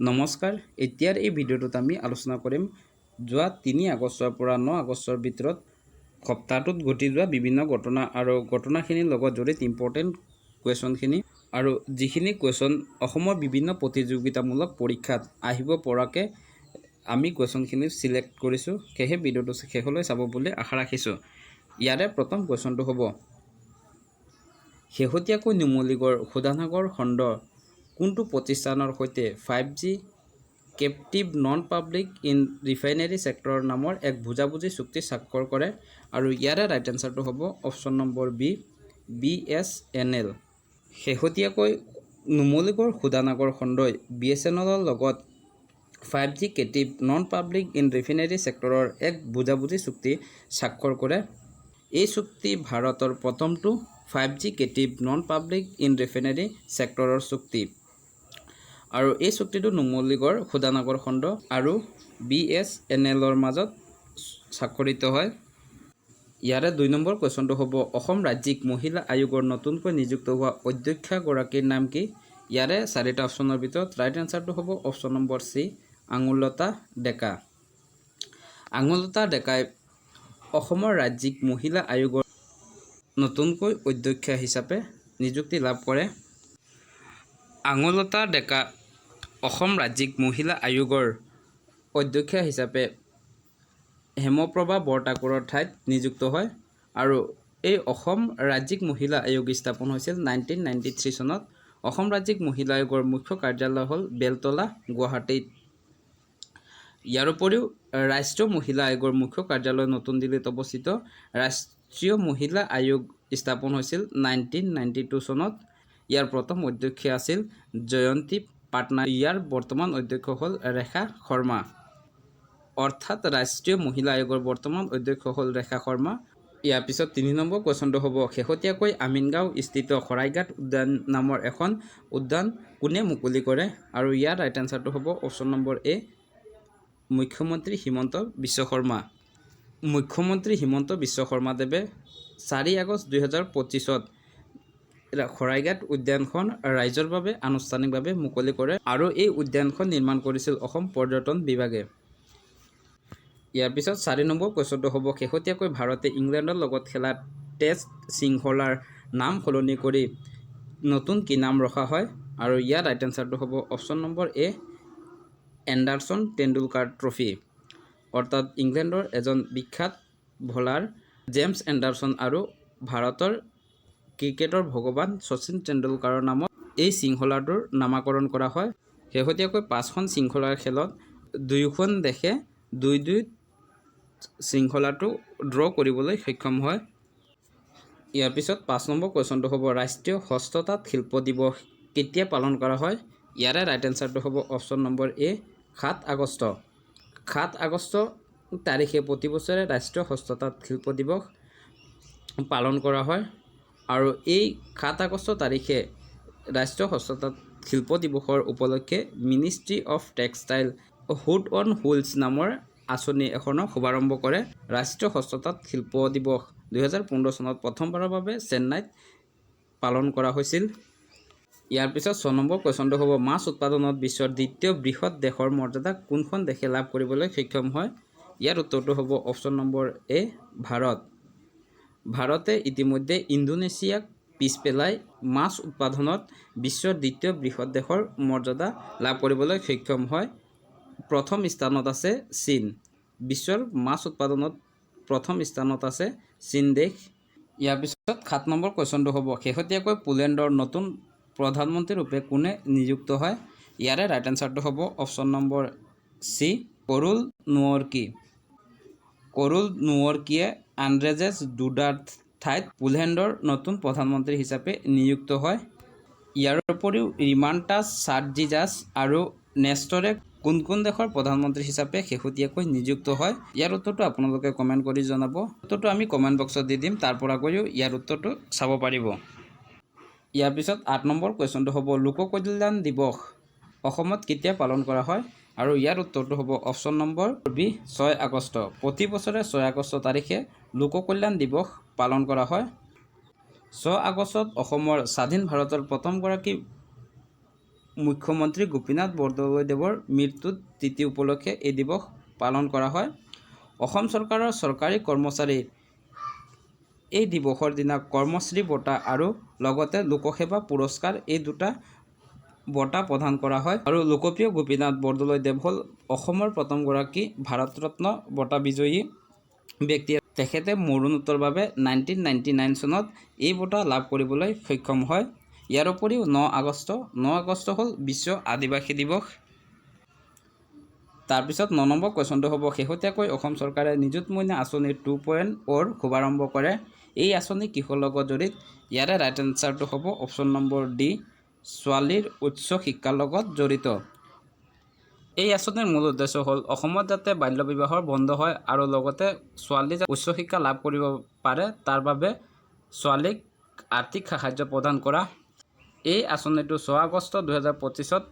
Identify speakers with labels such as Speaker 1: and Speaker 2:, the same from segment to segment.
Speaker 1: নমস্কাৰ এতিয়াৰ এই ভিডিঅ'টোত আমি আলোচনা কৰিম যোৱা ৩ আগষ্টৰ পৰা ৯ আগষ্টৰ ভিতৰত সপ্তাহটোত ঘটি যোৱা বিভিন্ন ঘটনা আৰু ঘটনাখিনিৰ লগত জড়িত ইম্পৰ্টেণ্ট কুৱেশ্যনখিনি আৰু যিখিনি কুৱেশ্যন অসমৰ বিভিন্ন প্ৰতিযোগিতামূলক পৰীক্ষাত আহিব পৰাকৈ আমি কুৱেশ্যনখিনি সিলেক্ট কৰিছোঁ সেয়েহে ভিডিঅ'টো শেষলৈ চাব বুলি আশা ৰাখিছোঁ। ইয়াৰে প্ৰথম কুৱেশ্যনটো হ'ব শেহতীয়াকৈ নুমলীগড় শোধনাগাৰ খণ্ড কোনটো প্ৰতিষ্ঠানৰ সৈতে 5G captive non public in refinery sector নামৰ এক বুজাবুজি চুক্তি স্বাক্ষৰ কৰে আৰু ইয়াৰে ৰাইট এনচাৰটো হ'ব অপশ্যন নম্বৰ বি BSNL। শেহতীয়াকৈ নুমলীগড় শোধনাগাৰ খণ্ডই BSNLৰ লগত 5G captive non public in refinery ছেক্টৰৰ এক বুজাবুজি চুক্তি স্বাক্ষৰ কৰে। এই চুক্তি ভাৰতৰ প্ৰথমটো 5G captive non public in refinery ছেক্টৰৰ চুক্তি আৰু এই চুক্তিটো নুমলীগড় শোধনাগাৰ খণ্ড আৰু BSNLৰ মাজত স্বাক্ষৰিত হয়। ইয়াৰে ২ নম্বৰ কুৱেশ্যনটো হ'ব অসম ৰাজ্যিক মহিলা আয়োগৰ নতুনকৈ নিযুক্ত হোৱা অধ্যক্ষাগৰাকীৰ নাম কি? ইয়াৰে 4টা অপশ্যনৰ ভিতৰত ৰাইট এনচাৰটো হ'ব অপশ্যন নম্বৰ চি আঙুলতা ডেকা। আঙুলতা ডেকাই অসমৰ ৰাজ্যিক মহিলা আয়োগৰ নতুনকৈ অধ্যক্ষা হিচাপে নিযুক্তি লাভ কৰে। আঙুলতা ডেকা অসম ৰাজ্যিক মহিলা আয়োগৰ অধ্যক্ষা হিচাপে হেমপ্ৰভা বৰঠাকুৰৰ ঠাইত নিযুক্ত হয় আৰু এই অসম ৰাজ্যিক মহিলা আয়োগ স্থাপন হৈছিল 1993 চনত। অসম ৰাজ্যিক মহিলা আয়োগৰ মুখ্য কাৰ্যালয় হ'ল বেলতলা গুৱাহাটীত। ইয়াৰ উপৰিও ৰাষ্ট্ৰীয় মহিলা আয়োগৰ মুখ্য কাৰ্যালয় নতুন দিল্লীত অৱস্থিত। ৰাষ্ট্ৰীয় মহিলা আয়োগ স্থাপন হৈছিল 1992 চনত। ইয়াৰ প্ৰথম অধ্যক্ষ আছিল জয়ন্তী পাটনায়ক। ইয়াৰ বৰ্তমান অধ্যক্ষ হ'ল ৰেখা শৰ্মা। অৰ্থাৎ ৰাষ্ট্ৰীয় মহিলা আয়োগৰ বৰ্তমান অধ্যক্ষ হ'ল ৰেখা শৰ্মা। ইয়াৰ পিছত 3 নম্বৰ কুৱেশ্যনটো হ'ব শেহতীয়াকৈ আমিনগাঁও স্থিত শৰাইঘাট উদ্যান নামৰ এখন উদ্যান কোনে মুকলি কৰে আৰু ইয়াৰ ৰাইট এনচাৰটো হ'ব অপশ্যন নম্বৰ এ মুখ্যমন্ত্ৰী হিমন্ত বিশ্ব শৰ্মা। মুখ্যমন্ত্ৰী হিমন্ত বিশ্ব শৰ্মাদেৱে 4 আগষ্ট 2025ত শৰাইঘাট উদ্যানখন ৰাইজৰ বাবে আনুষ্ঠানিকভাৱে মুকলি কৰে আৰু এই উদ্যানখন নিৰ্মাণ কৰিছিল অসম পৰ্যটন বিভাগে। ইয়াৰ পিছত 4 নম্বৰ কুৱেশ্যনটো হ'ব শেহতীয়াকৈ ভাৰতে ইংলেণ্ডৰ লগত খেলা টেষ্ট শৃংখলাৰ নাম সলনি কৰি নতুন কি নাম ৰখা হয় আৰু ইয়াৰ ৰাইট এনচাৰটো হ'ব অপশ্যন নম্বৰ এ এণ্ডাৰছন টেণ্ডুলকাৰ ট্ৰফি। অৰ্থাৎ ইংলেণ্ডৰ এজন বিখ্যাত বলাৰ জেমছ এণ্ডাৰছন আৰু ভাৰতৰ ক্ৰিকেটৰ ভগৱান শচীন টেণ্ডুলকাৰৰ নামত এই শৃংখলাটোৰ নামাকৰণ কৰা হয়। শেহতীয়াকৈ 5খন শৃংখলাৰ খেলত 2খন দেশে 2-2 শৃংখলাটো ড্ৰ কৰিবলৈ সক্ষম হয়। ইয়াৰ পিছত 5 নম্বৰ কুৱেশ্যনটো হ'ব ৰাষ্ট্ৰীয় হস্ততাঁত শিল্প দিৱস কেতিয়া পালন কৰা হয়? ইয়াৰে ৰাইট এনচাৰটো হ'ব অপশ্যন নম্বৰ এ 7 আগষ্ট। 7 আগষ্ট তাৰিখে প্ৰতি বছৰে ৰাষ্ট্ৰীয় হস্ততাঁত শিল্প দিৱস পালন কৰা হয় আৰু এই 7 আগষ্ট তাৰিখে ৰাষ্ট্ৰীয় হস্ততাঁত শিল্প দিৱসৰ উপলক্ষে ministry of textile hood on wheels নামৰ আঁচনি এখনৰ শুভাৰম্ভ কৰে। ৰাষ্ট্ৰীয় হস্ততাঁত শিল্প দিৱস 2015 চনত প্ৰথমবাৰৰ বাবে চেন্নাইত পালন কৰা হৈছিল। ইয়াৰ পিছত 6 নম্বৰ কুৱেশ্যনটো হ'ব মাছ উৎপাদনত বিশ্বৰ দ্বিতীয় বৃহৎ দেশৰ মৰ্যাদা কোনখন দেশে লাভ কৰিবলৈ সক্ষম হয়? ইয়াৰ উত্তৰটো হ'ব অপশ্যন নম্বৰ এ ভাৰত। ভাৰতে ইতিমধ্যে ইণ্ডোনেছিয়াক পিছ পেলাই মাছ উৎপাদনত বিশ্বৰ দ্বিতীয় বৃহৎ দেশৰ মৰ্যাদা লাভ কৰিবলৈ সক্ষম হয়। প্ৰথম স্থানত আছে চীন। বিশ্বৰ মাছ উৎপাদনত প্ৰথম স্থানত আছে চীন দেশ। ইয়াৰ পিছত 7 নম্বৰ কুৱেশ্যনটো হ'ব শেহতীয়াকৈ পোলেণ্ডৰ নতুন প্ৰধানমন্ত্ৰী ৰূপে কোনে নিযুক্ত হয়? ইয়াৰে ৰাইট এনচাৰটো হ'ব option number C Karol Nawrocki. Karol নোৱৰ্কিয়ে আন্দ্ৰেজেছ ডুডাৰ ঠাইত পোলেণ্ডৰ নতুন প্ৰধানমন্ত্ৰী হিচাপে নিযুক্ত হয়। ইয়াৰ উপৰিও ৰিমান্টাছ চাৰ্জিজাছ আৰু নেষ্টৰে কোন কোন দেশৰ প্ৰধানমন্ত্ৰী হিচাপে শেহতীয়াকৈ নিযুক্ত হয়? ইয়াৰ উত্তৰটো আপোনালোকে কমেণ্ট কৰি জনাব। উত্তৰটো আমি কমেণ্ট বক্সত দি দিম, তাৰ পৰা গৈও ইয়াৰ উত্তৰটো চাব পাৰিব। ইয়াৰ পিছত 8 নম্বৰ কুৱেশ্যনটো হ'ব লোক কল্যাণ দিৱস অসমত কেতিয়া পালন কৰা হয় আৰু ইয়াৰ উত্তৰটো হ'ব অপশ্যন নম্বৰ বি 6 আগষ্ট। প্ৰতি বছৰে 6 আগষ্ট তাৰিখে লোক কল্যাণ দিৱস পালন কৰা হয়। 6 আগষ্টত অসমৰ স্বাধীন ভাৰতৰ প্ৰথমগৰাকী মুখ্যমন্ত্ৰী গোপীনাথ বৰদলৈদেৱৰ মৃত্যুৰ তিথি উপলক্ষে এই দিৱস পালন কৰা হয়। অসম চৰকাৰৰ চৰকাৰী কৰ্মচাৰীৰ এই দিৱসৰ দিনা কৰ্মশ্ৰী বঁটা আৰু লগতে লোকসেৱা পুৰস্কাৰ এই দুটা বঁটা প্ৰদান কৰা হয়। আৰু লোকপ্ৰিয় গোপীনাথ বৰদলৈদেৱ হ'ল অসমৰ প্ৰথমগৰাকী ভাৰত ৰত্ন বঁটা বিজয়ী ব্যক্তি। তেখেতে মৰণোত্তৰ বাবে 1999 চনত এই বঁটা লাভ কৰিবলৈ সক্ষম হয়। ইয়াৰ উপৰিও 9 আগষ্ট হ'ল বিশ্ব আদিবাসী দিৱস। তাৰপিছত 9 নম্বৰ কুৱেশ্যনটো হ'ব, শেহতীয়াকৈ অসম চৰকাৰে নিযুত মইনা আঁচনি 2.0 শুভাৰম্ভ কৰে। এই আঁচনি কিহৰ লগত জড়িত? ইয়াৰে ৰাইট এনচাৰটো হ'ব অপশ্যন নম্বৰ ডি, ছোৱালীৰ উচ্চ শিক্ষাৰ লগত জড়িত। এই আঁচনিৰ মূল উদ্দেশ্য হ'ল অসমত যাতে বাল্য বিবাহৰ বন্ধ হয় আৰু লগতে ছোৱালী উচ্চ শিক্ষা লাভ কৰিব পাৰে তাৰ বাবে ছোৱালীক আৰ্থিক সাহায্য প্ৰদান কৰা। এই আঁচনিটো 6 আগষ্ট 2025ত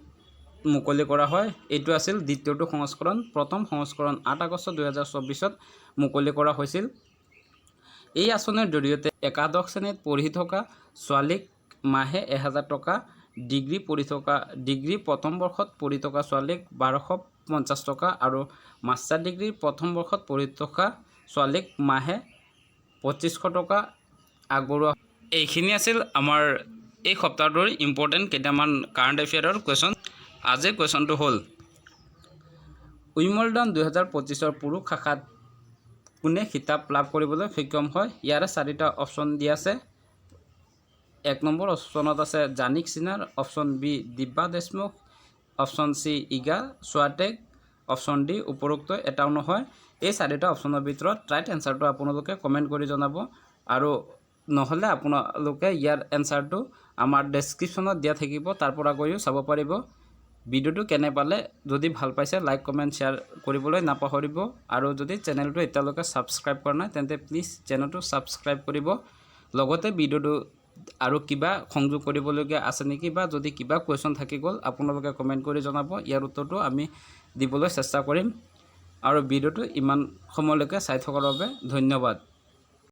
Speaker 1: মুকলি কৰা হয়। এইটো আছিল দ্বিতীয়টো সংস্কৰণ। প্ৰথম সংস্কৰণ 8 আগষ্ট 2024ত মুকলি কৰা হৈছিল। এই আঁচনিৰ জৰিয়তে একাদশ শ্ৰেণীত পঢ়ি থকা ছোৱালীক মাহে 1000 টকা, ডিগ্ৰী প্ৰথম বৰ্ষত পঢ়ি থকা ছোৱালীক 1250 টকা আৰু মাষ্টাৰ ডিগ্ৰীৰ প্ৰথম বৰ্ষত পঢ়ি থকা ছোৱালীক মাহে 2500 টকা আগবঢ়োৱা। এইখিনি আছিল আমাৰ এই সপ্তাহটোৰ ইম্পৰ্টেণ্ট কেইটামান কাৰেণ্ট এফেয়াৰৰ কুৱেশ্যন। আজিৰ কুৱেশ্যনটো হ'ল উইম্বলডন 2025ৰ পুৰুষ শাখাত কোনে খিতাপ লাভ কৰিবলৈ সক্ষম হয়? ইয়াৰে 4টা অপশ্যন দিয়া আছে। 1 নম্বৰ অপশ্যনত আছে Jannik Sinner, option B Divya Deshmukh, option C Iga Swiatek, option D উপৰোক্ত এটাও নহয়। এই 4টা অপশ্যনৰ ভিতৰত ৰাইট এনচাৰটো আপোনালোকে কমেণ্ট কৰি জনাব আৰু নহ'লে আপোনালোকে ইয়াৰ এনচাৰটো আমাৰ ডেছক্ৰিপশ্যনত দিয়া থাকিব, তাৰ পৰা গৈও চাব পাৰিব। ভিডিঅ'টো কেনে পালে? যদি ভাল পাইছে লাইক কমেণ্ট শ্বেয়াৰ কৰিবলৈ নাপাহৰিব আৰু যদি চেনেলটো এতিয়ালৈকে ছাবস্ক্ৰাইব কৰা নাই তেন্তে প্লিজ চেনেলটো ছাবস্ক্ৰাইব কৰিব। লগতে ভিডিঅ'টো আৰু কিবা সংযোগ কৰিবলগীয়া আছে নেকি বা যদি কিবা কুৱেশ্যন থাকি গ'ল আপোনালোকে কমেণ্ট কৰি জনাব, ইয়াৰ উত্তৰটো আমি দিবলৈ চেষ্টা কৰিম। আৰু ভিডিঅ'টো ইমান সময়লৈকে চাই থকাৰ বাবে ধন্যবাদ।